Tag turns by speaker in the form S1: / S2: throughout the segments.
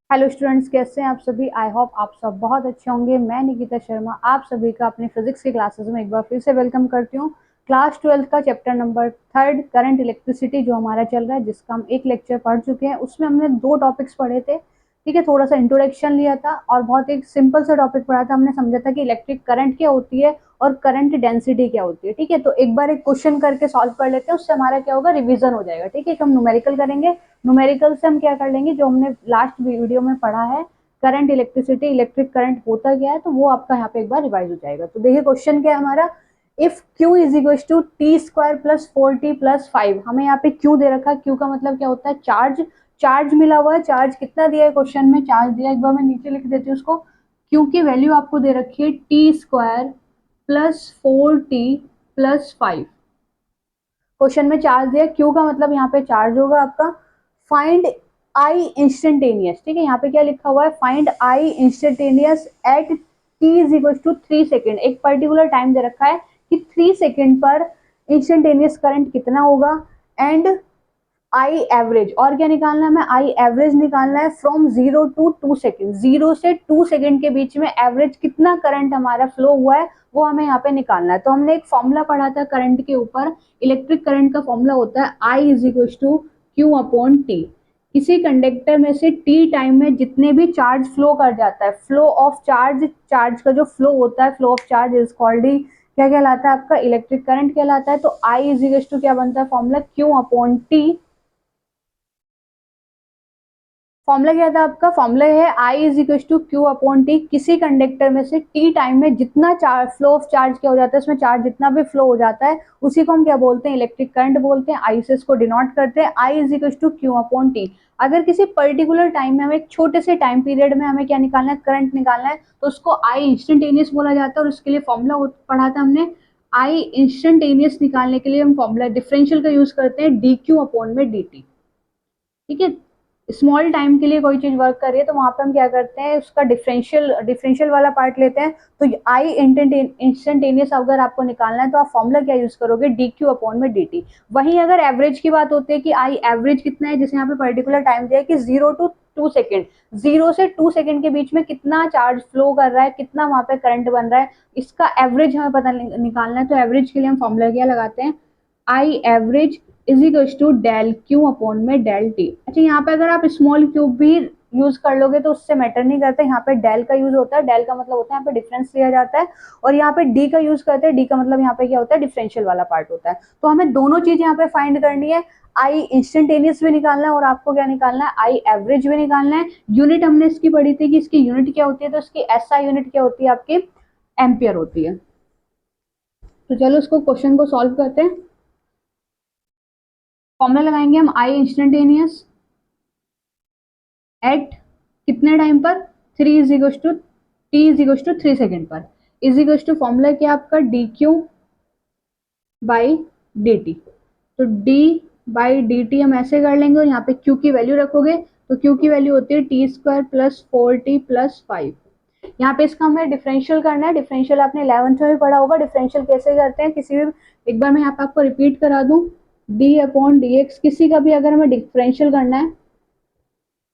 S1: Hello students, कैसे हैं आप सभी। आई होप आप सब बहुत अच्छे होंगे। मैं निकिता शर्मा आप सभी का अपने फिजिक्स की क्लासेस में एक बार फिर से वेलकम करती हूँ। क्लास 12 का चैप्टर नंबर 3 करंट इलेक्ट्रिसिटी जो हमारा चल रहा है, जिसका हम एक लेक्चर पढ़ चुके हैं। उसमें हमने दो टॉपिक्स पढ़े थे। ठीक है, थोड़ा सा इंट्रोडक्शन लिया था और बहुत एक सिंपल सा टॉपिक पढ़ा था। हमने समझा था कि इलेक्ट्रिक करंट क्या होती है और करंट डेंसिटी क्या होती है। ठीक है, तो एक बार एक क्वेश्चन करके सॉल्व कर लेते हैं, उससे हमारा क्या होगा, रिवीजन हो जाएगा। ठीक है, हम न्यूमेरिकल करेंगे। न्यूमेरिकल से हम क्या कर लेंगे, जो हमने लास्ट वीडियो में पढ़ा है करंट इलेक्ट्रिसिटी, इलेक्ट्रिक करंट होता क्या है, तो वो आपका यहाँ पे एक बार रिवाइज हो जाएगा। तो देखिए क्वेश्चन क्या है हमारा। If Q is equal to t square plus 4t+5। हमें यहाँ पे Q दे रखा है। Q का मतलब क्या होता है, चार्ज। चार्ज मिला हुआ है। चार्ज कितना दिया है क्वेश्चन में, चार्ज दिया है। एक बार मैं नीचे लिख देती हूँ उसको। Q की वैल्यू आपको दे रखी है t square plus 4t+5। Question में चार्ज दिया। Q का मतलब यहाँ पे चार्ज होगा आपका। Find I instantaneous. ठीक है, यहाँ पे क्या लिखा हुआ है, find I instantaneous at t is equal to 3 second. एक पर्टिकुलर टाइम दे रखा है कि 3 सेकेंड पर इंस्टेंटेनियस करंट कितना होगा। एंड आई एवरेज, और क्या निकालना है हमें, आई एवरेज निकालना है फ्रॉम 0 to 2 सेकेंड। 0 से 2 सेकेंड के बीच में एवरेज कितना करंट हमारा फ्लो हुआ है वो हमें यहाँ पे निकालना है। तो हमने एक फॉर्मूला पढ़ा था करंट के ऊपर। इलेक्ट्रिक करंट का फॉर्मूला होता है I is equal to Q upon T. किसी कंडक्टर में से टी टाइम में जितने भी चार्ज फ्लो कर जाता है, फ्लो ऑफ चार्ज, चार्ज का जो फ्लो होता है, flow of charge is called क्या कहलाता है आपका, इलेक्ट्रिक करंट कहलाता है। तो आई इज इक्वल टू क्या बनता है formula, Q upon T. Formula क्या था आपका, फॉर्मूला है I is equal to Q upon T. किसी कंडक्टर में से टी टाइम में जितना चार्ज फ्लो ऑफ चार्ज क्या हो जाता है, उसमें चार्ज जितना भी फ्लो हो जाता है उसी को हम क्या बोलते हैं, इलेक्ट्रिक करंट बोलते हैं। आई से इसको डिनोट करते हैं, I is equal to Q upon T. अगर किसी पर्टिकुलर टाइम में हमें, एक छोटे से टाइम पीरियड में हमें क्या निकालना है, करंट निकालना है, तो उसको आई इंस्टेंटेनियस बोला जाता है। और उसके लिए फॉर्मूला पढ़ा था हमने। आई इंस्टेंटेनियस निकालने के लिए हम फॉर्मूला डिफरेंशियल का यूज करते हैं, डी क्यू अपॉन में डी टी। ठीक है, स्मॉल टाइम के लिए कोई चीज वर्क कर रही है तो वहां पे हम क्या करते हैं, उसका डिफरेंशियल डिफरेंशियल वाला पार्ट लेते हैं। तो आई इंस्टेंटेनियस अगर आपको निकालना है तो आप फॉर्मूला क्या यूज करोगे, डी क्यू अपॉन में डी टी। वहीं अगर एवरेज की बात होती है कि आई एवरेज कितना है, जैसे यहाँ पे पर्टिकुलर टाइम दिया है कि 0 to 2 सेकेंड, 0 से 2 सेकेंड के बीच में कितना चार्ज फ्लो कर रहा है, कितना वहां पे करंट बन रहा है, इसका एवरेज हमें पता निकालना है। तो एवरेज के लिए हम फॉर्मूला क्या लगाते हैं, I average is equal to del Q upon में डेल टी। अच्छा, यहाँ पे अगर आप स्मॉल क्यूब भी यूज कर लोगे तो उससे मैटर नहीं करता। यहाँ पे डेल का यूज होता है। डेल का मतलब होता है यहाँ पे डिफरेंस लिया जाता है। और यहाँ पे डी का यूज करते हैं। डी का मतलब यहाँ पे क्या होता है, डिफरेंशियल वाला पार्ट होता है। तो हमें दोनों चीज यहाँ पे फाइंड करनी है। आई इंस्टेंटेनियस भी निकालना है और आपको क्या निकालना है, आई एवरेज भी निकालना है। यूनिट हमने इसकी पढ़ी थी कि इसकी यूनिट क्या होती है, तो इसकी एसआई यूनिट क्या होती है आपकी, एम्पियर होती है। तो चलो इसको क्वेश्चन को सॉल्व करते हैं। फॉर्मूला लगाएंगे हम, आई इंस्टेंटेनियस एट कितने टाइम पर, 3 is equal to t is equal to 3 second पर, इज इक्वल टू फॉर्मूला क्या आपका, d Q by d t. तो डी बाई डी टी हम ऐसे कर लेंगे और यहाँ पे क्यू की वैल्यू रखोगे। तो क्यू की वैल्यू होती है टी स्क्वायर प्लस 4t+5। यहाँ पे इसका हमें डिफरेंशियल करना है। डिफरेंशियल आपने 11th में भी पढ़ा होगा, डिफरेंशियल कैसे करते हैं किसी भी। एक बार मैं यहाँ पे आपको रिपीट करा दूं, डी अपॉन डी एक्स, किसी का भी अगर हमें डिफरेंशियल करना है,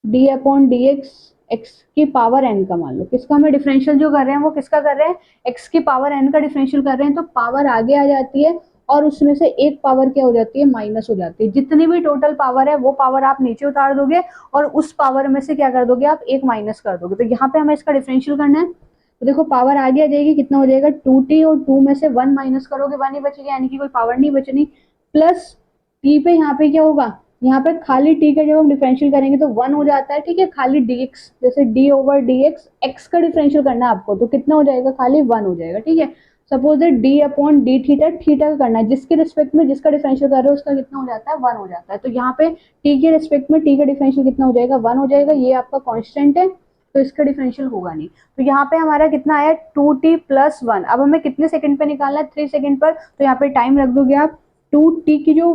S1: D upon D x, x की पावर एन का, मान लो किसका हमें डिफरेंशियल जो कर रहे हैं वो किसका कर रहे हैं, एक्स की पावर एन का डिफरेंशियल कर रहे हैं। तो पावर आगे आ जाती है और उसमें से एक पावर क्या हो जाती है, माइनस हो जाती है। जितनी भी टोटल पावर है वो पावर आप नीचे उतार दोगे और उस पावर में से क्या कर दोगे, आप एक माइनस कर दोगे। तो यहाँ पे हमें इसका डिफरेंशियल करना है। तो देखो पावर आगे आ जाएगी, कितना हो जाएगा 2t, और 2 में से 1 माइनस करोगे 1 ही बचेगा, यानी कि कोई पावर नहीं बचनी। प्लस टी पे यहाँ पे क्या होगा, यहाँ पे खाली टी का जब हम डिफरेंशियल करेंगे तो 1 हो जाता है। ठीक है, खाली डी एक्स, जैसे D over D x, x का डिफरेंशियल करना है आपको तो कितना हो जाएगा, खाली 1 हो जाएगा। ठीक है, suppose D upon D theta, theta का करना है, जिसके रिस्पेक्ट में जिसका डिफरेंशियल कर रहे हो उसका कितना हो जाता है, 1 हो जाता है। तो यहाँ पे टी के रिस्पेक्ट में टी का डिफरेंशियल कितना हो जाएगा, 1 हो जाएगा। ये आपका कॉन्स्टेंट है तो इसका डिफरेंशियल होगा नहीं। तो यहाँ पे हमारा कितना आया, 2t+1। अब हमें कितने सेकंड पे निकालना है, 3 सेकंड पर। तो यहाँ पे टाइम रख दोगे आप, 2t की जो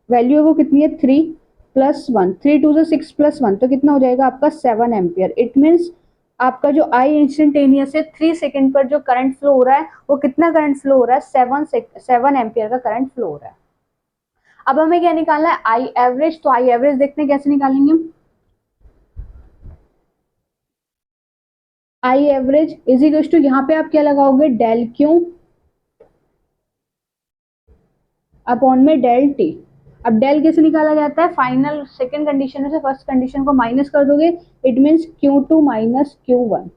S1: वैल्यू है वो कितनी है, 3+1, 3 2 6+1, तो कितना हो जाएगा आपका 7 एम्पियर। इट मीन्स आपका जो आई इंस्टेंटेनियस है 3 सेकंड पर जो करंट फ्लो हो रहा है वो कितना करंट फ्लो हो रहा है, 7 एम्पियर का करंट फ्लो हो रहा है। अब हमें क्या निकालना है, आई एवरेज। तो आई एवरेज देखते हैं कैसे निकालेंगे हम। I average is equal to, यहाँ पे आप क्या लगाओगे, डेल क्यू अपॉन में डेल टी। अब डेल कैसे निकाला जाता है, फाइनल सेकंड कंडीशन में से फर्स्ट कंडीशन को माइनस कर दोगे, it means Q2 minus Q1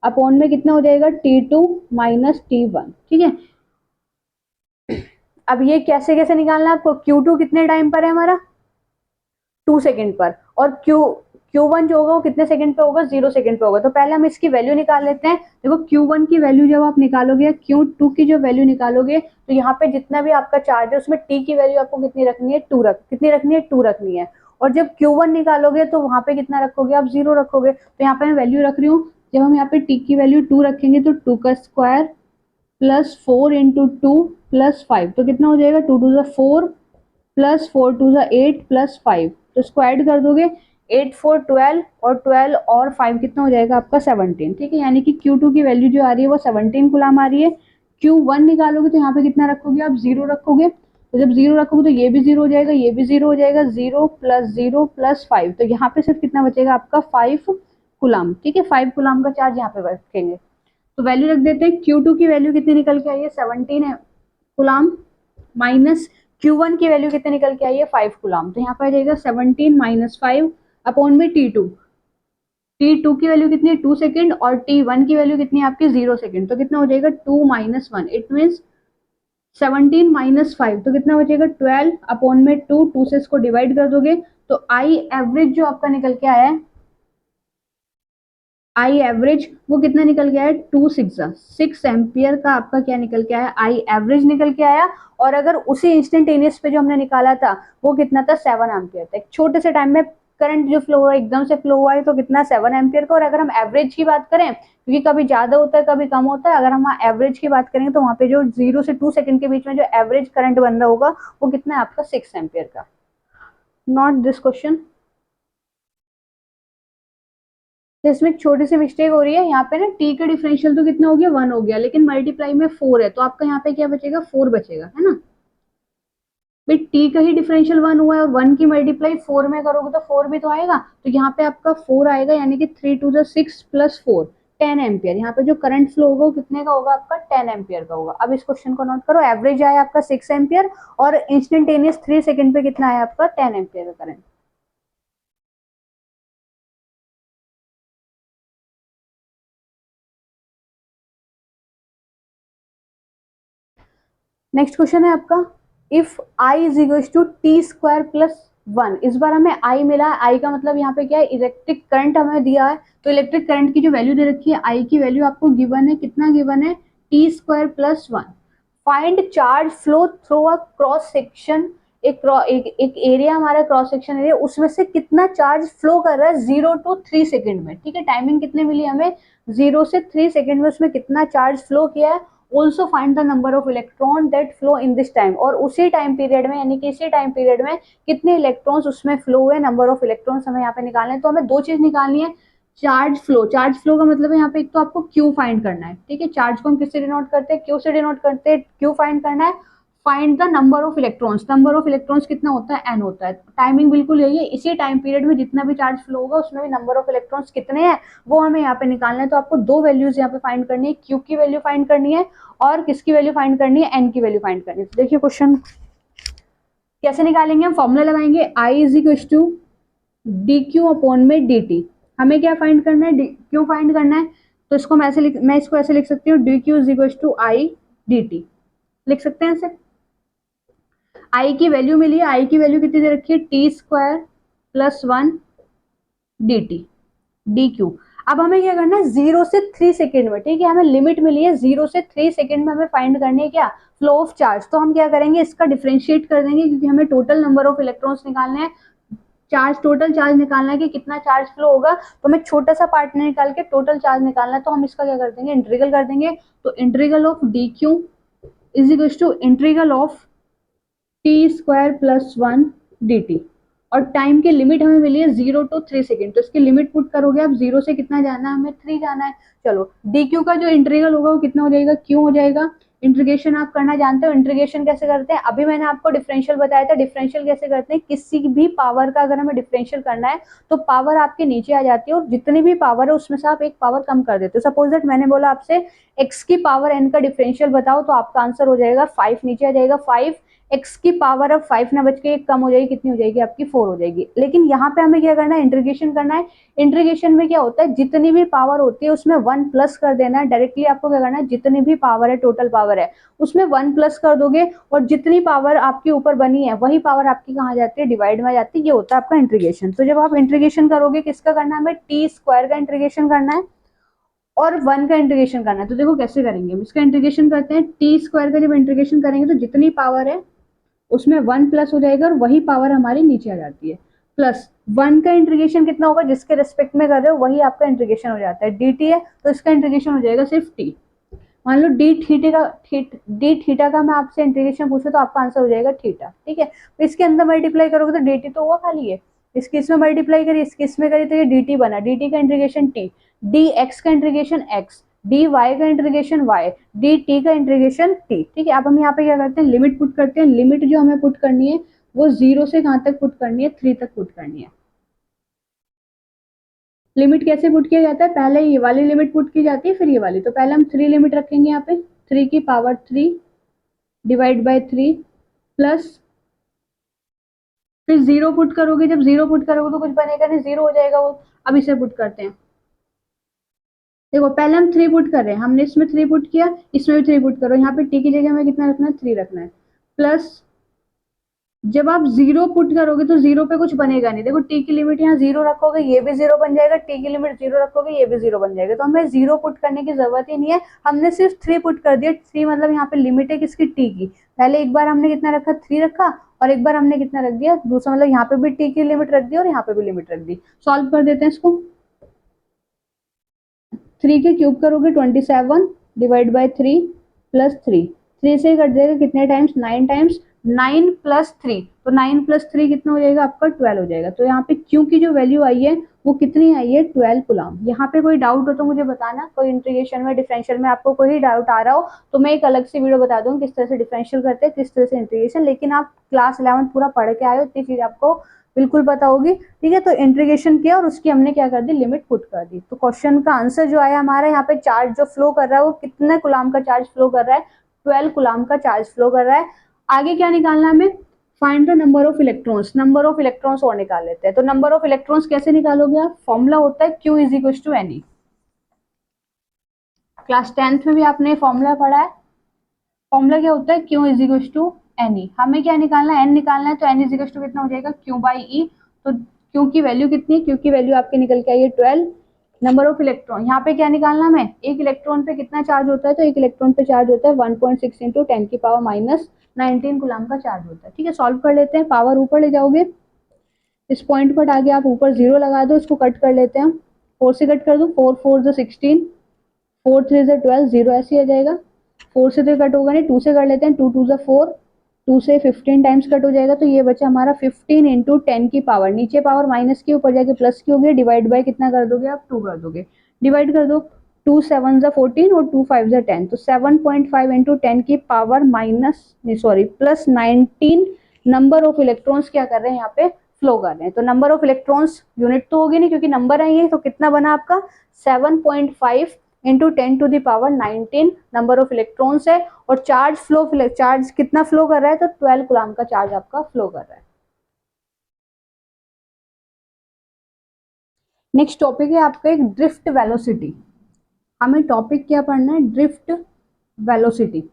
S1: upon में कितना हो जाएगा, T2 माइनस T1। ठीक है, अब ये कैसे कैसे निकालना है आपको, Q2 कितने टाइम पर है हमारा, 2 सेकंड पर, और Q1 जो होगा वो कितने सेकंड पे होगा, 0 सेकंड पे होगा। तो पहले हम इसकी वैल्यू निकाल लेते हैं। देखो Q1 की वैल्यू जब आप निकालोगे या Q2 की जो वैल्यू निकालोगे, तो यहाँ पे जितना भी आपका चार्ज है उसमें T की वैल्यू आपको कितनी रखनी है, कितनी रखनी है, 2 रखनी है। और जब Q1 निकालोगे तो वहां पे कितना रखोगे आप, 0 रखोगे। तो यहाँ पे मैं वैल्यू रख रही हूँ, जब हम यहाँ पे T की वैल्यू 2 रखेंगे तो 2 का स्क्वायर प्लस 4 इंटू 2 प्लस 5, तो कितना हो जाएगा, 2 2 4 प्लस 4 2 8 प्लस 5, तो स्क्वायर कर दोगे, 8 4 12, और 12 और 5 कितना हो जाएगा आपका, 17। ठीक है, यानी कि Q2 की वैल्यू जो आ रही है वो 17 कूलम आ रही है। Q1 निकालोगे तो यहाँ पे कितना रखोगे आप, 0 रखोगे। तो जब 0 रखोगे तो ये भी 0 हो जाएगा, ये भी 0 हो जाएगा, 0 प्लस 5, तो यहाँ पे सिर्फ कितना बचेगा आपका, 5 कूलम। ठीक है, 5 कूलम का चार्ज यहाँ पे रखेंगे। तो वैल्यू रख देते हैं, Q2 की वैल्यू कितनी निकल के आई है, 17 है कूलम, माइनस Q1 की वैल्यू कितने निकल के आई है, 5 कूलम। तो यहाँ पर आ जाएगा 17 माइनस 5 अपॉन में T2। T2 की वैल्यू कितनी है, 2 सेकंड, और T1 की वैल्यू कितनी है आपकी, 0 सेकंड। तो कितना हो जाएगा, 2 माइनस 1, इट मीन्स 17 माइनस 5, तो कितना बचेगा, 12 अपॉन में 2, 2 से इसको डिवाइड कर दोगे तो आई एवरेज जो आपका निकल के आया है, आई एवरेज वो कितना निकल के आया, 6 एम्पियर का आपका क्या निकल के आया, आई एवरेज निकल के आया। और अगर उसी इंस्टेंटेनियस पे जो हमने निकाला था वो कितना था, 7 एम्पियर था। एक छोटे से टाइम में करंट जो फ्लो हुआ एकदम से फ्लो हुआ है तो कितना, 7 एम्पियर का। और अगर हम एवरेज की बात करें, क्योंकि कभी ज्यादा होता है कभी कम होता है, अगर हम एवरेज की बात करेंगे तो वहां पे जो 0 से 2 सेकंड के बीच में जो एवरेज करंट बन रहा होगा वो कितना है आपका, 6 एम्पियर का। Not this question. तो इसमें एक छोटी सी मिस्टेक हो रही है, यहाँ पे ना टी का डिफरेंशियल तो कितना हो गया, 1 हो गया, लेकिन मल्टीप्लाई में 4 है, तो आपका यहाँ पे क्या बचेगा, 4 बचेगा, है ना। भाई टी का ही डिफरेंशियल 1 हुआ है और 1 की मल्टीप्लाई 4 में करोगे तो 4 भी तो आएगा, तो यहाँ पे आपका 4 आएगा, यानी कि 3 2 6 प्लस 4, 10 एम्पियर। यहाँ पे जो करंट फ्लो होगा वो कितने का होगा आपका, 10 एम्पियर का होगा। अब इस क्वेश्चन को नोट करो, एवरेज आया आपका 6 एम्पियर और इंस्टेंटेनियस 3 सेकंड पे कितना आया आपका, 10 एम्पियर का करंट। नेक्स्ट क्वेश्चन है आपका, if I is equal to t square plus 1। इस बार हमें आई मिला है, आई का मतलब यहाँ पे क्या है, इलेक्ट्रिक करंट हमें दिया है। तो इलेक्ट्रिक करंट की जो वैल्यू दे रखी है, आई की वैल्यू आपको गिवन है, कितना गिवन है, t square plus 1। Find charge flow through a cross section, एक एरिया हमारा क्रॉस सेक्शन एरिया, उसमें से कितना चार्ज फ्लो कर रहा है 0 to 3 सेकंड में। ठीक है, टाइमिंग कितने मिली हमें, 0 से 3 सेकंड में उसमें कितना चार्ज फ्लो किया है। Also find the number of electron that flow in this time, और उसी टाइम पीरियड में, यानी कि इसी टाइम पीरियड में कितने इलेक्ट्रॉन्स उसमें फ्लो हुए, नंबर ऑफ इलेक्ट्रॉन्स हमें यहाँ पे निकालने हैं। तो हमें दो चीज निकालनी है, चार्ज फ्लो का मतलब है यहाँ पे एक तो आपको क्यू फाइंड करना है। ठीक है, चार्ज को हम किससे डिनोट करते हैं, क्यू से डिनोट करते हैं, क्यू फाइंड करना है। Find the number of electrons, number of electrons कितना होता है, एन होता है। टाइमिंग बिल्कुल यही है, इसी टाइम पीरियड में जितना भी चार्ज फ्लो होगा उसमें भी नंबर ऑफ इलेक्ट्रॉन्स कितने हैं वो हमें यहाँ पे निकालना है। तो आपको दो वैल्यूज यहाँ पे फाइंड करनी है, क्यू की वैल्यू फाइंड करनी है और किसकी वैल्यू फाइंड करनी है, एन की वैल्यू फाइंड करनी है। तो देखिए क्वेश्चन कैसे निकालेंगे, हम फॉर्मूला लगाएंगे, I is equal to d Q upon में डी टी। हमें क्या फाइंड करना है, क्यू फाइंड करना है। तो इसको मैं इसको ऐसे लिख सकती हूँ, d Q is equal to I d t, लिख सकते हैं ऐसे। आई की वैल्यू मिली है, आई की वैल्यू कितनी दे रखी है, t square plus 1 d T D Q. अब हमें क्या करना है, 0 से 3 सेकंड में, ठीक है, हमें लिमिट मिली है 0 से 3 सेकंड में हमें फाइंड करनी है क्या, फ्लो ऑफ चार्ज। तो हम क्या करेंगे, इसका डिफरेंशिएट कर देंगे, क्योंकि हमें टोटल नंबर ऑफ इलेक्ट्रॉन्स निकालने हैं, चार्ज टोटल चार्ज निकालना है कि कितना चार्ज फ्लो होगा। तो हमें छोटा सा पार्ट निकाल के टोटल चार्ज निकालना है, तो हम इसका क्या कर देंगे, इंटीग्रल कर देंगे। तो integral of d Q is equal to integral of t square plus 1 d t. और टाइम की लिमिट हमें मिली है 0 to 3 सेकेंड, तो इसकी लिमिट पुट करोगे आप, 0 से कितना जाना है हमें, 3 जाना है। चलो डी क्यू का जो इंटीग्रल होगा वो कितना हो जाएगा, क्यू हो जाएगा, इंटीग्रेशन आप करना जानते हो, इंटीग्रेशन कैसे करते हैं? अभी मैंने आपको डिफरेंशियल बताया था, डिफरेंशियल कैसे करते हैं? किसी भी पावर का अगर हमें डिफरेंशियल करना है तो पावर आपके नीचे आ जाती है और जितनी भी पावर है उसमें से आप एक पावर कम कर देते हो। सपोज दैट मैंने बोला आपसे x की पावर n का डिफरेंशियल बताओ, तो आपका आंसर हो जाएगा 5, नीचे आ जाएगा 5, x की पावर अब 5 ना बच के एक कम हो जाएगी, कितनी हो जाएगी आपकी 4 हो जाएगी। लेकिन यहाँ पे हमें क्या करना है? इंटीग्रेशन करना है। इंटीग्रेशन में क्या होता है? जितनी भी पावर होती है उसमें 1 प्लस कर देना है। डायरेक्टली आपको क्या करना है? जितनी भी पावर है, टोटल पावर है, उसमें 1 प्लस कर दोगे और जितनी पावर आपके ऊपर बनी है वही पावर आपकी कहाँ जाती है? डिवाइड में जाती है। ये होता है आपका इंटीग्रेशन। तो जब आप इंटीग्रेशन करोगे, किसका करना है? हमें टी स्क्वायर का इंटीग्रेशन करना है और 1 का इंटीग्रेशन करना है। तो देखो कैसे करेंगे, इसका इंटीग्रेशन करते हैं। टी स्क्वायर का जब इंटीग्रेशन करेंगे तो जितनी पावर है उसमें 1 प्लस हो जाएगा और वही पावर हमारी नीचे आ जाती है। प्लस 1 का इंटीग्रेशन कितना होगा? जिसके रेस्पेक्ट में कर रहे हो वही आपका इंटीग्रेशन हो जाता है। डी टी है तो इसका इंटीग्रेशन हो जाएगा सिर्फ टी। मान लो डी थीटा का मैं आपसे इंटीग्रेशन पूछूं तो आपका आंसर हो जाएगा थीटा। ठीक है, तो इसके अंदर मल्टीप्लाई करोगे तो डी टी तो हुआ खाली है, इसकी इसमें मल्टीप्लाई करिए, इसकी इसमें करिए तो ये डी टी बना। डी टी का इंटीग्रेशन टी, डी एक्स का इंटीग्रेशन एक्स, डी वाई का इंटीग्रेशन वाई, डी टी का इंटीग्रेशन टी। ठीक है, अब हम यहाँ पे क्या करते हैं? लिमिट पुट करते हैं। लिमिट जो हमें पुट करनी है वो 0 से कहाँ तक पुट करनी है? 3 तक पुट करनी है। लिमिट कैसे पुट किया जाता है? पहले ये वाली लिमिट पुट की जाती है फिर ये वाली। तो पहले हम 3 लिमिट रखेंगे यहाँ पे, 3 की पावर 3 डिवाइड बाय 3 प्लस, फिर 0 पुट करोगे। जब 0 पुट करोगे तो कुछ बनेगा नहीं, 0 हो जाएगा वो। अब इसे पुट करते हैं। देखो पहले हम 3 पुट कर रहे हैं, हमने इसमें 3 पुट किया, इसमें भी 3 पुट करो। यहाँ पे टी की जगह हमें कितना रखना है? 3 रखना है। प्लस जब आप 0 पुट करोगे तो 0 पे कुछ बनेगा नहीं। देखो टी की लिमिट यहाँ 0 रखोगे ये भी 0 बन जाएगा, टी की लिमिट 0 रखोगे ये भी 0 बन जाएगा। तो हमें 0 पुट करने की जरूरत ही नहीं है, हमने सिर्फ 3 पुट कर दिया। 3 मतलब यहाँ पे लिमिट है किसकी? टी की। पहले एक बार हमने कितना रखा? 3 रखा, और एक बार हमने कितना रख दिया? दूसरा, मतलब यहाँ पे भी टी की लिमिट रख दी और यहाँ पे भी लिमिट रख दी। सॉल्व कर देते हैं इसको। 3 के क्यूब करोगे 27 डिवाइड बाय 3 प्लस 3, 3 से कट जाएगा कितने टाइम्स? 9 टाइम्स। 9 प्लस 3, तो 9 प्लस 3 कितना हो जाएगा आपका? 12 हो जाएगा। तो यहाँ पे क्यू की जो वैल्यू आई है वो कितनी आई है? 12 कूलम। यहाँ पे कोई डाउट हो तो मुझे बताना, कोई इंटीग्रेशन में डिफरेंशियल में आपको कोई डाउट आ रहा हो तो मैं एक अलग से वीडियो बता दूंगी किस तरह से डिफरेंशियल करते हैं, किस तरह से इंटीग्रेशन। लेकिन आप क्लास 11 पूरा पढ़ के आए हो, इतनी चीज आपको बिल्कुल पता होगी। ठीक है, तो इंटीग्रेशन किया और उसकी हमने क्या कर दी? लिमिट पुट कर दी। तो क्वेश्चन का आंसर जो आया हमारा, यहाँ पे चार्ज जो फ्लो कर रहा है वो कितने कूलम का चार्ज फ्लो कर रहा है? 12 कूलम का चार्ज फ्लो कर रहा है। आगे क्या निकालना है हमें? Find the number of electrons. Number of electrons और निकाल लेते हैं। तो नंबर ऑफ इलेक्ट्रॉन्स कैसे निकालोगे आप? फॉर्मूला होता है Q is equal to n. Class 10th में भी आपने फॉर्मूला पढ़ा है। फॉर्मूला क्या होता है? Q is equal to n e. हमें क्या निकालना है? एन निकालना है। तो एन इज इक्वल टू कितना हो जाएगा? Q by E. तो Q की वैल्यू कितनी है? Q की वैल्यू आपके निकल के आई है 12। नंबर ऑफ इलेक्ट्रॉन, यहाँ पे क्या निकालना हमें? एक इलेक्ट्रॉन पे कितना चार्ज होता है? तो एक इलेक्ट्रॉन पे चार्ज होता है 1.6 इंटू 10 की पावर माइनस 19 कूलम का चार्ज होता है। ठीक है, सॉल्व कर लेते हैं। पावर ऊपर ले जाओगे, इस पॉइंट पर आगे आप ऊपर 0 लगा दो, इसको कट कर लेते हैं। 4 से कट कर दो, 4 4 जो 16, 4 3 जो 12, 0 ऐसे आ जाएगा। 4 से तो कट होगा नहीं, 2 से कर लेते हैं। 2 2 जो 4, 2 से 15 टाइम्स कट हो जाएगा। तो ये बचा हमारा 15 इंटू 10 की पावर, नीचे पावर माइनस की, ऊपर जाके प्लस की होगी। डिवाइड बाय कितना कर दोगे आप? 2 कर दोगे। डिवाइड कर दो, 2 7 जो 14 और 2 5 जो 10, तो 7.5 इंटू 10 की power minus, sorry plus 19 number of electrons क्या कर रहे हैं यहाँ पे? फ्लो कर रहे हैं। तो नंबर ऑफ इलेक्ट्रॉन्स यूनिट तो होगी नहीं क्योंकि नंबर है ये, तो कितना बना आपका? 7.5 into 10 to the power 19 number of electrons है। और चार्ज फ्लो, चार्ज कितना फ्लो कर रहा है? तो 12 कूलम का चार्ज आपका फ्लो कर रहा है। नेक्स्ट टॉपिक है आपका एक ड्रिफ्ट वेलोसिटी। हमें टॉपिक क्या पढ़ना है? Drift velocity.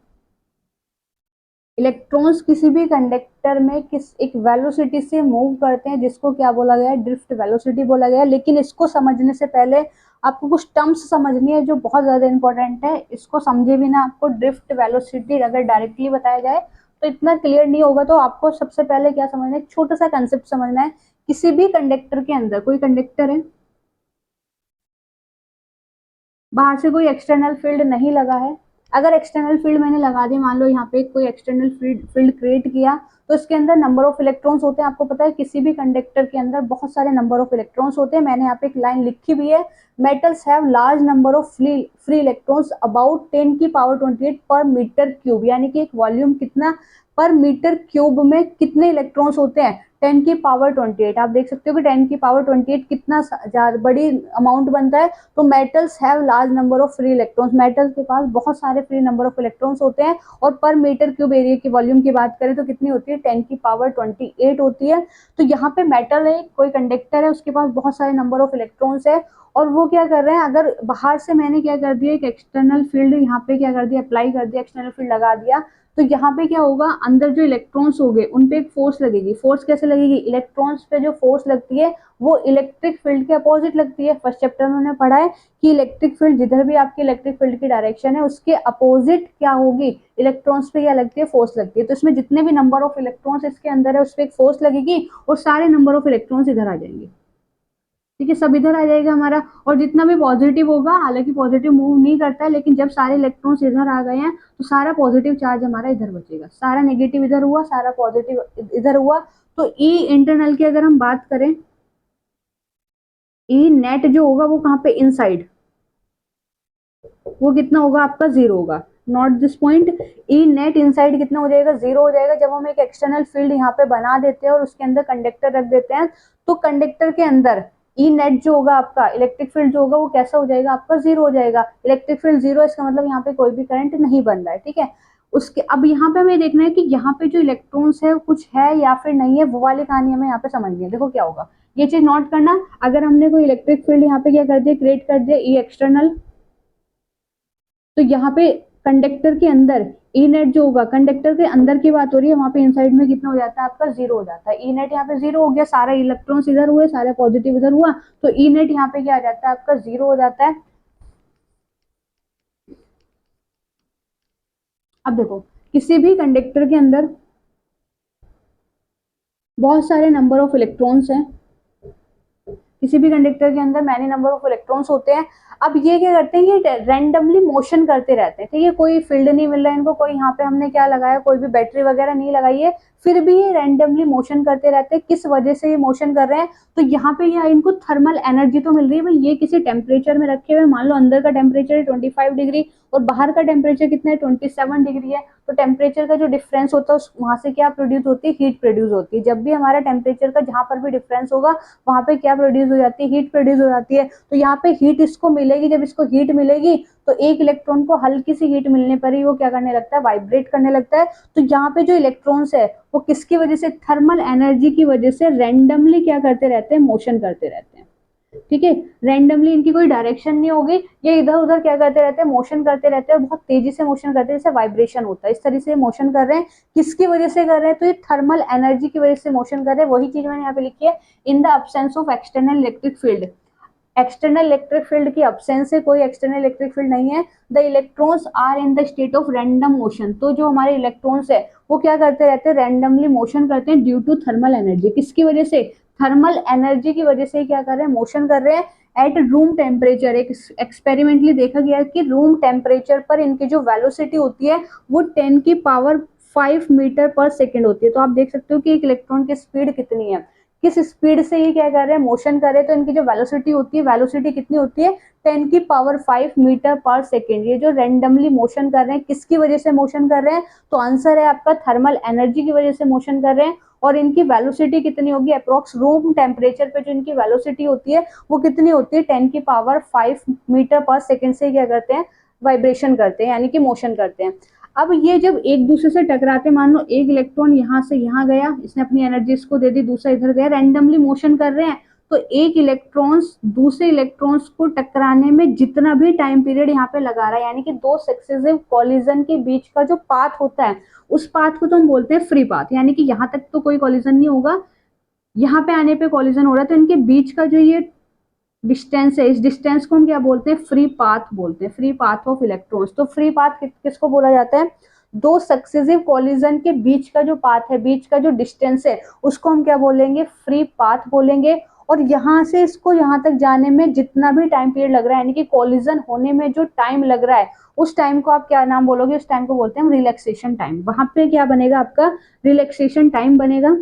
S1: इलेक्ट्रॉन्स किसी भी कंडक्टर में किस एक वेलोसिटी से मूव करते हैं जिसको क्या बोला गया है? ड्रिफ्ट वेलोसिटी बोला गया है। लेकिन इसको समझने से पहले आपको कुछ टर्म्स समझनी है जो बहुत ज्यादा इंपॉर्टेंट है। इसको समझे बिना आपको ड्रिफ्ट वेलोसिटी अगर डायरेक्टली बताया जाए तो इतना क्लियर नहीं होगा। तो आपको सबसे पहले क्या समझना है? छोटा सा कंसेप्ट समझना है। किसी भी कंडक्टर के अंदर, कोई कंडक्टर है, बाहर से कोई एक्सटर्नल फील्ड नहीं लगा है, अगर एक्सटर्नल फील्ड मैंने लगा दी, मान लो यहाँ पे कोई एक्सटर्नल फील्ड क्रिएट किया, तो इसके अंदर नंबर ऑफ इलेक्ट्रॉन्स होते हैं। आपको पता है किसी भी कंडक्टर के अंदर बहुत सारे नंबर ऑफ इलेक्ट्रॉन्स होते हैं। मैंने यहाँ पे एक लाइन लिखी भी है, metals have large number of free electrons about 10 की पावर 28 पर मीटर क्यूब, यानी कि एक वॉल्यूम कितना पर मीटर क्यूब में कितने इलेक्ट्रॉन्स होते हैं, 10 की पावर 28। आप देख सकते हो कि 10 की पावर 28 कितना बड़ी अमाउंट बनता है। तो metals have large number of free electrons, metals के पास बहुत सारे फ्री नंबर ऑफ इलेक्ट्रॉन्स होते हैं। और पर मीटर क्यूब एरिया की वॉल्यूम की बात करें तो कितनी होती है, 10 की पावर 28 होती है। तो यहाँ पे मेटल है, कोई कंडक्टर है, उसके पास बहुत सारे नंबर ऑफ इलेक्ट्रॉन्स है, और वो क्या कर रहे हैं, अगर बाहर से मैंने क्या कर दिया, एक एक्सटर्नल फील्ड यहाँ पे क्या कर दिया, अप्लाई कर दिया, एक्सटर्नल फील्ड लगा दिया, तो यहाँ पे क्या होगा, अंदर जो इलेक्ट्रॉन्स हो गए उन पे एक फोर्स लगेगी। फोर्स कैसे लगेगी, इलेक्ट्रॉन्स पे जो फोर्स लगती है वो इलेक्ट्रिक फील्ड के अपोजिट लगती है। फर्स्ट चैप्टर में हमने पढ़ा है कि इलेक्ट्रिक फील्ड, जिधर भी आपकी इलेक्ट्रिक फील्ड की डायरेक्शन है उसके अपोजिट क्या होगी, इलेक्ट्रॉन्स पे क्या लगती है, फोर्स लगती है। तो इसमें जितने भी नंबर ऑफ इलेक्ट्रॉन्स इसके अंदर है उस पर एक फोर्स लगेगी और सारे नंबर ऑफ इलेक्ट्रॉन्स इधर आ जाएंगे। ठीक है, सब इधर आ जाएगा हमारा। और जितना भी पॉजिटिव होगा, हालांकि पॉजिटिव मूव नहीं करता है, लेकिन जब सारे इलेक्ट्रॉन्स इधर आ गए हैं तो सारा पॉजिटिव चार्ज हमारा इधर बचेगा, सारा नेगेटिव इधर हुआ, सारा पॉजिटिव इधर हुआ। तो ई इंटरनल की अगर हम बात करें, ई नेट जो होगा वो कहाँ पे, इनसाइड, वो कितना होगा आपका, जीरो होगा। Not this point, E net inside कितना हो जाएगा, जीरो हो जाएगा। जब हम एक एक्सटर्नल फील्ड यहाँ पे बना देते हैं और उसके अंदर कंडक्टर रख देते हैं, तो कंडक्टर के अंदर ई नेट जो होगा आपका, इलेक्ट्रिक फील्ड जो होगा वो कैसा हो जाएगा आपका, जीरो हो जाएगा। इलेक्ट्रिक फील्ड जीरो, इसका मतलब यहाँ पे कोई भी करंट नहीं बन रहा है। ठीक है, उसके अब यहाँ पे हमें देखना है कि यहाँ पे जो इलेक्ट्रॉन्स है कुछ है या फिर नहीं है, वो वाली कहानी हमें यहाँ पे समझनी है। देखो क्या होगा, ये चीज नोट करना। अगर हमने कोई इलेक्ट्रिक फील्ड यहाँ पे क्या कर दिया, क्रिएट कर दिया, ई एक्सटर्नल, तो यहाँ पे कंडक्टर के अंदर ई नेट जो होगा, कंडक्टर के अंदर की बात हो रही है, वहां पे इनसाइड में कितना हो जाता है आपका, जीरो हो जाता है। ई नेट यहाँ पे जीरो हो गया, सारे इलेक्ट्रॉन्स इधर हुए, सारे पॉजिटिव इधर हुआ, तो ई नेट यहाँ पे क्या आ जाता है आपका, जीरो हो जाता है। अब देखो, किसी भी कंडक्टर के अंदर बहुत सारे नंबर ऑफ इलेक्ट्रॉन्स हैं, किसी भी कंडक्टर के अंदर मैनी नंबर ऑफ इलेक्ट्रॉन्स होते हैं। अब ये क्या करते हैं, ये रैंडमली मोशन करते रहते हैं। ठीक है, कोई फील्ड नहीं मिल रहा है इनको, कोई यहाँ पे हमने क्या लगाया, कोई भी बैटरी वगैरह नहीं लगाई है, फिर भी ये रैंडमली मोशन करते रहते हैं। किस वजह से ये मोशन कर रहे हैं, तो यहाँ पे या इनको थर्मल एनर्जी तो मिल रही है भाई, ये किसी टेम्परेचर में रखे हुए, मान लो अंदर का टेम्परेचर है 25 डिग्री और बाहर का टेम्परेचर कितना है, 27 डिग्री है। तो टेम्परेचर का जो डिफरेंस होता है वहां से क्या प्रोड्यूस होती है, हीट प्रोड्यूस होती है। जब भी हमारा टेम्परेचर का जहां पर भी डिफरेंस होगा वहां पे क्या प्रोड्यूस हो जाती है, हीट प्रोड्यूस हो जाती है। तो यहाँ पे हीट इसको मिलेगी, जब इसको हीट मिलेगी तो एक इलेक्ट्रॉन को हल्की सी हीट मिलने पर ही वो क्या करने लगता है, वाइब्रेट करने लगता है। तो यहाँ पे जो इलेक्ट्रॉन्स है वो किसकी वजह से, थर्मल एनर्जी की वजह से रैंडमली क्या करते रहते हैं, मोशन करते रहते हैं। ठीक है, रैंडमली, इनकी कोई डायरेक्शन नहीं होगी, ये इधर उधर क्या करते रहते हैं, मोशन करते रहते हैं, बहुत तेजी से मोशन करते हैं, जैसे वाइब्रेशन होता है इस तरह से मोशन कर रहे हैं। किसकी वजह से कर रहे हैं, तो ये थर्मल एनर्जी की वजह से मोशन कर रहे हैं। वही चीज मैंने यहाँ पे लिखी है, in the absence of external electric field. External electric field की अब्सेंस है, कोई एक्सटर्नल इलेक्ट्रिक फील्ड नहीं है, the electrons are in the state of random motion. तो जो हमारे इलेक्ट्रॉन्स है वो क्या करते रहते हैं, रैंडमली मोशन करते हैं ड्यू टू थर्मल एनर्जी। किसकी वजह से, थर्मल एनर्जी की वजह से क्या कर रहे हैं, मोशन कर रहे हैं। एट रूम टेम्परेचर, एक एक्सपेरिमेंटली देखा गया कि रूम टेम्परेचर पर इनकी जो वेलोसिटी होती है वो 10 की पावर 5 मीटर पर सेकेंड होती है। तो आप देख सकते हो कि एक इलेक्ट्रॉन की स्पीड कितनी है, किस स्पीड से ये क्या कर रहे हैं, मोशन कर रहे हैं। तो इनकी जो वेलोसिटी होती है, वेलोसिटी कितनी होती है, 10 की पावर 5 मीटर पर सेकेंड। ये जो रैंडमली मोशन कर रहे हैं, किसकी वजह से मोशन कर रहे हैं, तो आंसर है आपका थर्मल एनर्जी की वजह से मोशन कर रहे हैं। और इनकी वेलोसिटी कितनी होगी, अप्रोक्स रूम टेम्परेचर पे जो इनकी वेलोसिटी होती है वो कितनी होती है, 10 की पावर 5 मीटर पर सेकेंड से क्या करते हैं, वाइब्रेशन करते हैं, यानी कि मोशन करते हैं। अब ये जब एक दूसरे से टकराते, मान लो एक इलेक्ट्रॉन यहाँ से यहाँ गया, इसने अपनी एनर्जी इसको दे दी, दूसरा इधर गया, रैंडमली मोशन कर रहे हैं, तो एक इलेक्ट्रॉन्स दूसरे इलेक्ट्रॉन्स को टकराने में जितना भी टाइम पीरियड यहाँ पे लगा रहा है, यानी कि दो सक्सेसिव कॉलिजन के बीच का जो पाथ होता है उस पाथ को तो हम बोलते हैं फ्री पाथ, यानी कि यहाँ तक तो कोई कॉलिजन नहीं होगा, यहाँ पे आने पे कॉलिजन हो रहा है, तो इनके बीच का जो ये डिस्टेंस है, इस डिस्टेंस को हम क्या बोलते हैं, फ्री पाथ बोलते हैं, फ्री पाथ ऑफ इलेक्ट्रॉन्स। तो फ्री पाथ किसको बोला जाता है, दो सक्सेसिव कॉलिजन के बीच का जो पाथ है, बीच का जो डिस्टेंस है, उसको हम क्या बोलेंगे, फ्री पाथ बोलेंगे। और यहाँ से इसको यहाँ तक जाने में जितना भी टाइम पीरियड लग रहा है, यानी कि कोलिजन होने में जो टाइम लग रहा है, उस टाइम को आप क्या नाम बोलोगे? उस टाइम को बोलते हैं हम रिलैक्सेशन टाइम। वहां पे क्या बनेगा आपका? रिलैक्सेशन टाइम बनेगा।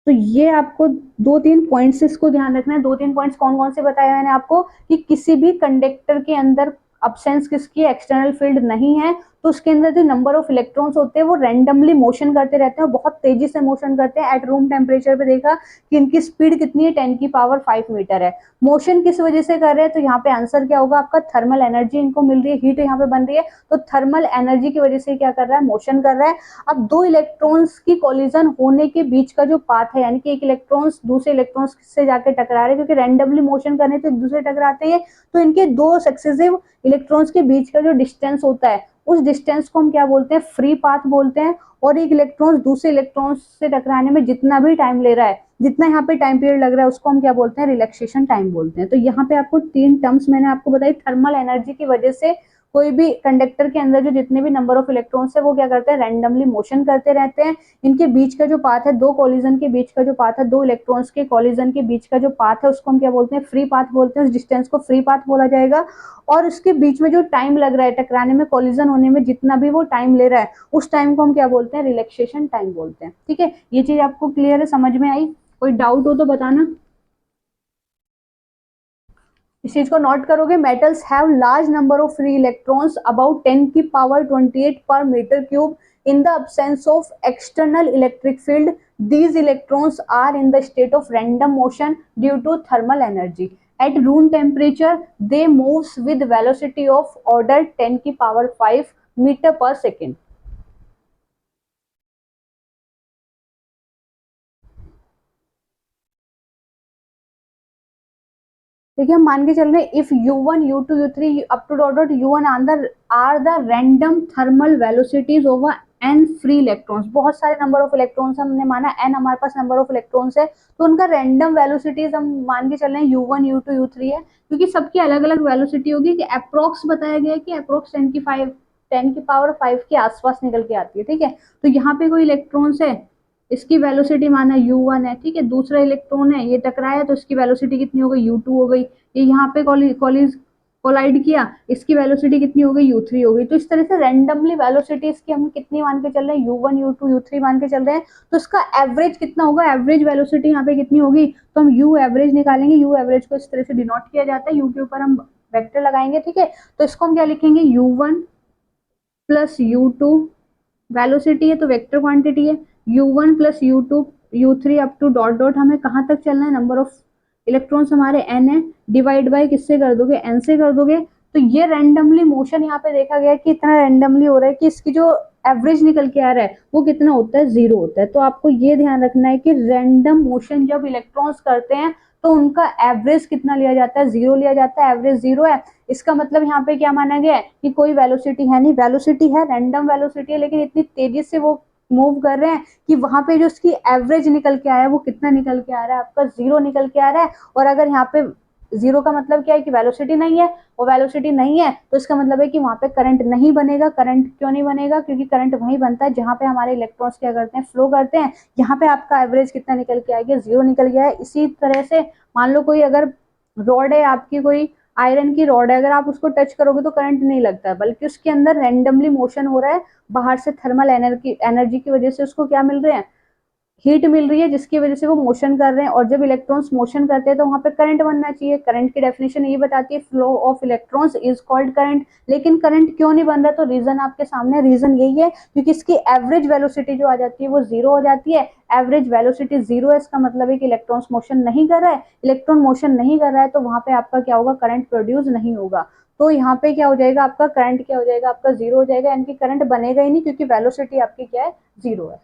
S1: तो ये आपको दो तीन पॉइंट्स इसको ध्यान रखना है। दो तीन पॉइंट्स कौन कौन से बताए मैंने आपको? कि किसी भी कंडक्टर के अंदर अब्सेंस किसकी? एक्सटर्नल फील्ड नहीं है, तो उसके अंदर जो नंबर ऑफ इलेक्ट्रॉन्स होते हैं वो रैंडमली मोशन करते रहते हैं, बहुत तेजी से मोशन करते हैं। एट रूम टेम्परेचर पे देखा कि इनकी स्पीड कितनी है? 10⁵ मीटर है। मोशन किस वजह से कर रहे हैं? तो यहाँ पे आंसर क्या होगा आपका? थर्मल एनर्जी इनको मिल रही है, हीट यहाँ पे बन रही है, तो थर्मल एनर्जी की वजह से क्या कर रहा है? मोशन कर रहा है। अब दो इलेक्ट्रॉन्स की कोलिजन होने के बीच का जो पाथ है, यानी कि एक इलेक्ट्रॉन्स दूसरे इलेक्ट्रॉन्स से जाके टकरा रहे हैं, क्योंकि रैंडमली मोशन करने तो एक दूसरे टकराते हैं, तो इनके दो सक्सेसिव इलेक्ट्रॉन्स के बीच का जो डिस्टेंस होता है, उस डिस्टेंस को हम क्या बोलते हैं? फ्री पाथ बोलते हैं। और एक इलेक्ट्रॉन दूसरे इलेक्ट्रॉन से टकराने में जितना भी टाइम ले रहा है, जितना यहाँ पे टाइम पीरियड लग रहा है, उसको हम क्या बोलते हैं? रिलैक्सेशन टाइम बोलते हैं। तो यहाँ पे आपको तीन टर्म्स मैंने आपको बताई। थर्मल एनर्जी की वजह से कोई भी कंडक्टर के अंदर जो जितने भी नंबर ऑफ इलेक्ट्रॉन्स है वो क्या करते हैं? रैंडमली मोशन करते रहते हैं। इनके बीच का जो पाथ है, दो कॉलिजन के बीच का जो पाथ है, दो इलेक्ट्रॉन्स के कॉलिजन के बीच का जो पाथ है, उसको हम क्या बोलते हैं? फ्री पाथ बोलते हैं। उस डिस्टेंस को फ्री पाथ बोला जाएगा। और उसके बीच में जो टाइम लग रहा है टकराने में, कॉलिजन होने में जितना भी वो टाइम ले रहा है, उस टाइम को हम क्या बोलते हैं? रिलैक्सेशन टाइम बोलते हैं। ठीक है, ये चीज आपको क्लियर है, समझ में आई? कोई डाउट हो तो बताना। इस चीज को नोट करोगे। Metals have large number of free electrons about 10⁻28 per metre cube in the absence of external electric field. These electrons are in the state of random motion due to thermal energy. At room temperature they moves with velocity of order 10⁵ meter per second. देखिए, हम मान के चल रहे हैं if u1 u2 u3 up to dot dot u1 are the random thermal velocities over n free electrons. बहुत सारे number of electrons हमने माना, n हमारे पास नंबर ऑफ इलेक्ट्रॉन्स है, तो उनका रैंडम वेलोसिटीज हम मान के चल रहे हैं u1 u2 u3 है, क्योंकि सबकी अलग अलग वेलोसिटी होगी। कि अप्रोक्स बताया गया है कि अप्रोक्स 10⁵ के आसपास निकल के आती है। ठीक है, तो यहाँ पे कोई इलेक्ट्रॉन्स है, इसकी वेलोसिटी माना u1 है। ठीक है, दूसरा इलेक्ट्रॉन है, ये टकराया तो इसकी वेलोसिटी कितनी हो गई? u2 हो गई। ये यहाँ पे कोलाइड किया, इसकी वेलोसिटी कितनी हो गई? u3 हो गई। तो इस तरह से रैंडमली वेलोसिटी इसकी हम कितनी मान के चल रहे हैं? u1 u2 u3 मान के चल रहे हैं। तो इसका एवरेज कितना होगा? एवरेज वेलोसिटी यहाँ पे कितनी होगी? तो हम u एवरेज निकालेंगे। u एवरेज को इस तरह से डिनोट किया जाता है, u के ऊपर हम वेक्टर लगाएंगे। ठीक है, तो इसको हम क्या लिखेंगे? u1 प्लस u2, वेलोसिटी है तो वेक्टर क्वांटिटी है, u1 plus u2 u3 up to dot dot. हमें कहाँ तक चलना है? नंबर ऑफ इलेक्ट्रॉन्स हमारे n है, डिवाइड बाय किससे कर दोगे? n से कर दोगे। तो ये रैंडमली मोशन यहाँ पे देखा गया कि इतना रैंडमली हो रहा है कि इसकी जो एवरेज निकल के आ रहा है वो कितना होता है? 0 होता है। तो आपको ये ध्यान रखना है कि रैंडम मोशन जब इलेक्ट्रॉन्स करते हैं तो उनका एवरेज कितना लिया जाता है? 0 लिया जाता है। एवरेज 0 है, इसका मतलब यहाँ पे क्या माना गया है? कि कोई वेलोसिटी है नहीं। वेलोसिटी है, रैंडम वेलोसिटी है, लेकिन इतनी तेजी से वो मूव कर रहे हैं कि वहां पे जो उसकी एवरेज निकल के आया है वो कितना निकल के आ रहा है? आपका 0 निकल के आ रहा है। और अगर यहाँ पे 0 का मतलब क्या है? कि वेलोसिटी नहीं है, और वेलोसिटी नहीं है तो इसका मतलब है कि वहां पे करंट नहीं बनेगा। करंट क्यों नहीं बनेगा? क्योंकि करंट वहीं बनता है जहां पे हमारे इलेक्ट्रॉन्स क्या करते हैं? फ्लो करते हैं। यहाँ पे आपका एवरेज कितना निकल के आ गया? 0 निकल गया है। इसी तरह से मान लो कोई अगर रॉड है आपकी, कोई आयरन की रॉड है, अगर आप उसको टच करोगे तो करंट नहीं लगता है, बल्कि उसके अंदर रैंडमली मोशन हो रहा है। बाहर से थर्मल एनर्जी की वजह से उसको क्या मिल रहे हैं? हीट मिल रही है, जिसकी वजह से वो मोशन कर रहे हैं। और जब इलेक्ट्रॉन्स मोशन करते हैं तो वहां पे करंट बनना चाहिए। करंट की डेफिनेशन ये बताती है, flow of electrons is called current. लेकिन करंट क्यों नहीं बन रहा? तो रीजन आपके सामने, रीजन यही है क्योंकि इसकी एवरेज वेलोसिटी जो आ जाती है वो 0 हो जाती है। एवरेज वेलोसिटी 0 है, इसका मतलब है कि इलेक्ट्रॉन्स मोशन नहीं कर रहा है। इलेक्ट्रॉन मोशन नहीं कर रहा है तो वहां पे आपका क्या होगा? करंट प्रोड्यूस नहीं होगा। तो यहाँ पे क्या हो जाएगा? आपका करंट क्या हो जाएगा? आपका 0 हो जाएगा, यानी कि करंट बनेगा ही नहीं, क्योंकि वेलोसिटी आपकी क्या है? 0 है।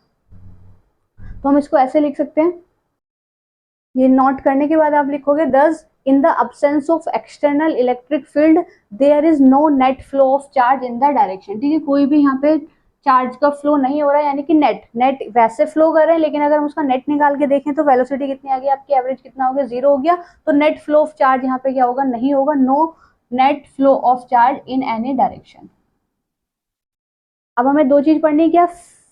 S1: तो हम इसको ऐसे लिख सकते हैं। ये नोट करने के बाद आप लिखोगे, thus in the absence of external electric field there is no net flow of charge in the direction. ठीक है, कोई भी यहाँ पे चार्ज का फ्लो नहीं हो रहा है, यानी कि नेट नेट वैसे फ्लो कर रहे हैं, लेकिन अगर हम उसका नेट निकाल के देखें तो वेलोसिटी कितनी आ गई आपकी? एवरेज कितना हो गया? 0 हो गया। तो नेट फ्लो ऑफ चार्ज यहाँ पे क्या होगा? नहीं होगा। No net flow of charge in any direction. अब हमें दो चीज पढ़नी है क्या?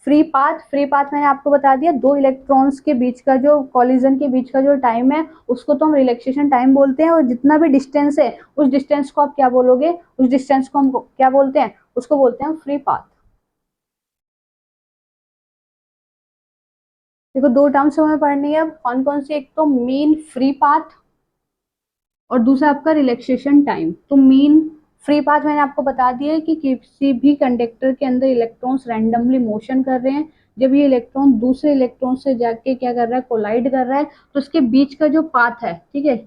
S1: फ्री पाथ मैंने आपको बता दिया, दो इलेक्ट्रॉन्स के बीच का जो कॉलिजन के बीच का जो टाइम है उसको तो हम रिलैक्सेशन टाइम बोलते हैं, और जितना भी डिस्टेंस है उस डिस्टेंस को आप क्या बोलोगे, उस डिस्टेंस को हम क्या बोलते हैं, उसको बोलते हैं फ्री पाथ। देखो दो टर्म्स हमें पढ़नी है, कौन कौन सी, एक तो मीन फ्री पाथ और दूसरा आपका रिलैक्सेशन टाइम। तो मीन फ्री पाथ मैंने आपको बता दिया है कि किसी भी कंडक्टर के अंदर इलेक्ट्रॉन्स रैंडमली मोशन कर रहे हैं, जब ये इलेक्ट्रॉन दूसरे इलेक्ट्रॉन से जाके क्या कर रहा है, कोलाइड कर रहा है, तो उसके बीच का जो पाथ है, ठीक है,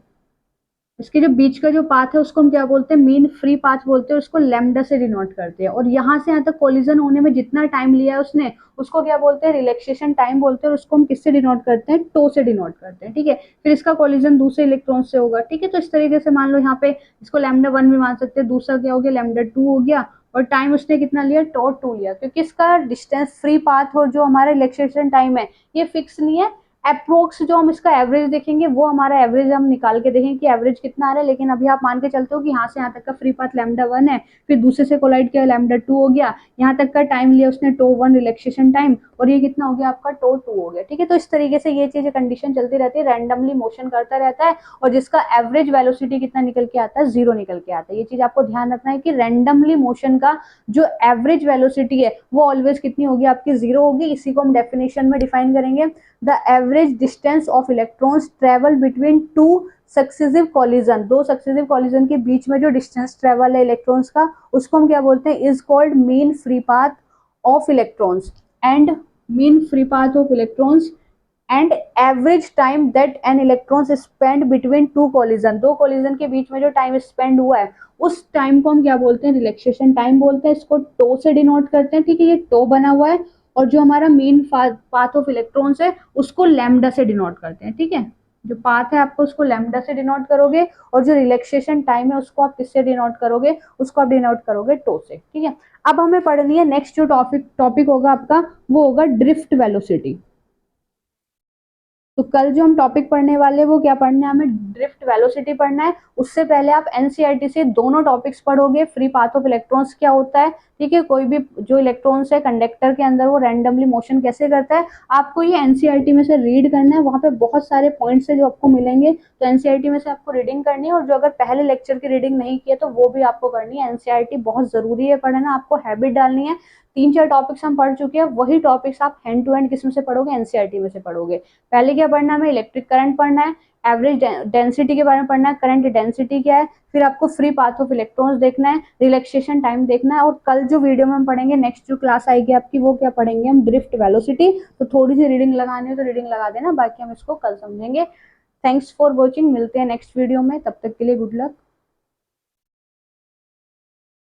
S1: इसके जो बीच का जो पाथ है उसको हम क्या बोलते हैं, मीन फ्री पाथ बोलते हैं, उसको लैम्डा से डिनोट करते हैं। और यहाँ से यहाँ तक कोलिजन होने में जितना टाइम लिया है उसने, उसको क्या बोलते हैं, रिलैक्सेशन टाइम बोलते हैं, और उसको हम किससे डिनोट करते हैं, टो से डिनोट करते हैं, ठीक है। फिर इसका कोलिजन दूसरे इलेक्ट्रॉन से होगा, ठीक है। तो इस तरीके से मान लो यहाँ पे इसको लैम्डा 1 भी मान सकते हैं, दूसरा क्या हो गया, लैम्डा 2 हो गया, और टाइम उसने कितना लिया, टो 2 लिया, क्योंकि इसका डिस्टेंस फ्री पाथ और जो हमारा रिलैक्सेशन टाइम है ये फिक्स नहीं है। अप्रोक्स जो हम इसका एवरेज देखेंगे वो हमारा एवरेज हम निकाल के देखेंगे कि एवरेज कितना आ रहा है, लेकिन अभी आप मान के चलते हो कि यहाँ से यहाँ तक का फ्री पाथ लैम्डा 1 है, फिर दूसरे से कोलाइड किया लैम्डा 2 हो गया, यहाँ तक का टाइम लिया उसने टो 1 रिलैक्सेशन टाइम, और ये कितना हो गया आपका, टो 2 हो गया, ठीक है। तो इस तरीके से ये चीज कंडीशन चलती रहती है, रैंडमली मोशन करता रहता है, और जिसका एवरेज वेलोसिटी कितना निकल के आता है, 0 निकल के आता है। ये चीज आपको ध्यान रखना है कि रैंडमली मोशन का जो एवरेज वेलोसिटी है वो ऑलवेज कितनी होगी, आपकी 0 होगी। इसी को हम डेफिनेशन में डिफाइन करेंगे, the average distance of electrons travel between two successive collision, दो सक्सेसिव कॉलिजन के बीच में जो डिस्टेंस ट्रेवल है इलेक्ट्रॉन्स का, उसको हम क्या बोलते हैं, is called mean free path of electrons and mean free path of electrons and average time that an electrons spend between two collision, दो कॉलिजन के बीच में जो टाइम स्पेंड हुआ है उस टाइम को हम क्या बोलते हैं, रिलैक्सेशन टाइम बोलते हैं। इसको टो से डिनोट करते हैं, ठीक है, ये टो बना हुआ है, और जो हमारा मेन पाथ ऑफ इलेक्ट्रॉन्स है उसको लैम्डा से डिनोट करते हैं, ठीक है। जो पाथ है आपको उसको लैम्डा से डिनोट करोगे, और जो रिलैक्सेशन टाइम है उसको आप किससे डिनोट करोगे, उसको आप डिनोट करोगे टो से, ठीक है। अब हमें पढ़नी है नेक्स्ट जो टॉपिक होगा आपका, वो होगा ड्रिफ्ट वेलोसिटी। तो कल जो हम टॉपिक पढ़ने वाले हैं वो क्या पढ़ना है, हमें ड्रिफ्ट वेलोसिटी पढ़ना है। उससे पहले आप एनसीईआरटी से दोनों टॉपिक्स पढ़ोगे, फ्री पाथ ऑफ इलेक्ट्रॉन्स क्या होता है, ठीक है, कोई भी जो इलेक्ट्रॉन्स है कंडक्टर के अंदर वो रैंडमली मोशन कैसे करता है, आपको ये एनसीईआरटी में से रीड करना है। वहां पे बहुत सारे पॉइंट्स है जो आपको मिलेंगे, तो एनसीईआरटी में से आपको रीडिंग करनी है, और जो अगर पहले लेक्चर की रीडिंग नहीं की है तो वो भी आपको करनी है। एनसीईआरटी बहुत जरूरी है पढ़ना, आपको हैबिट डालनी है। तीन चार टॉपिक्स हम पढ़ चुके हैं, वही टॉपिक्स आप हैंड टू हैंड किसमें से पढ़ोगे, एनसीईआरटी में से पढ़ोगे। पहले क्या पढ़ना है, हमें इलेक्ट्रिक करंट पढ़ना है, एवरेज डेंसिटी के बारे में पढ़ना है, करंट डेंसिटी क्या है, फिर आपको फ्री पाथ ऑफ इलेक्ट्रॉन्स देखना है, रिलैक्सेशन टाइम देखना है, और कल जो वीडियो में हम पढ़ेंगे, नेक्स्ट जो क्लास आएगी आपकी, वो क्या पढ़ेंगे हम, ड्रिफ्ट वेलोसिटी। तो थोड़ी सी रीडिंग लगानी है तो रीडिंग लगा देना, बाकी हम इसको कल समझेंगे। थैंक्स फॉर वॉचिंग, मिलते हैं नेक्स्ट वीडियो में, तब तक के लिए गुड लक।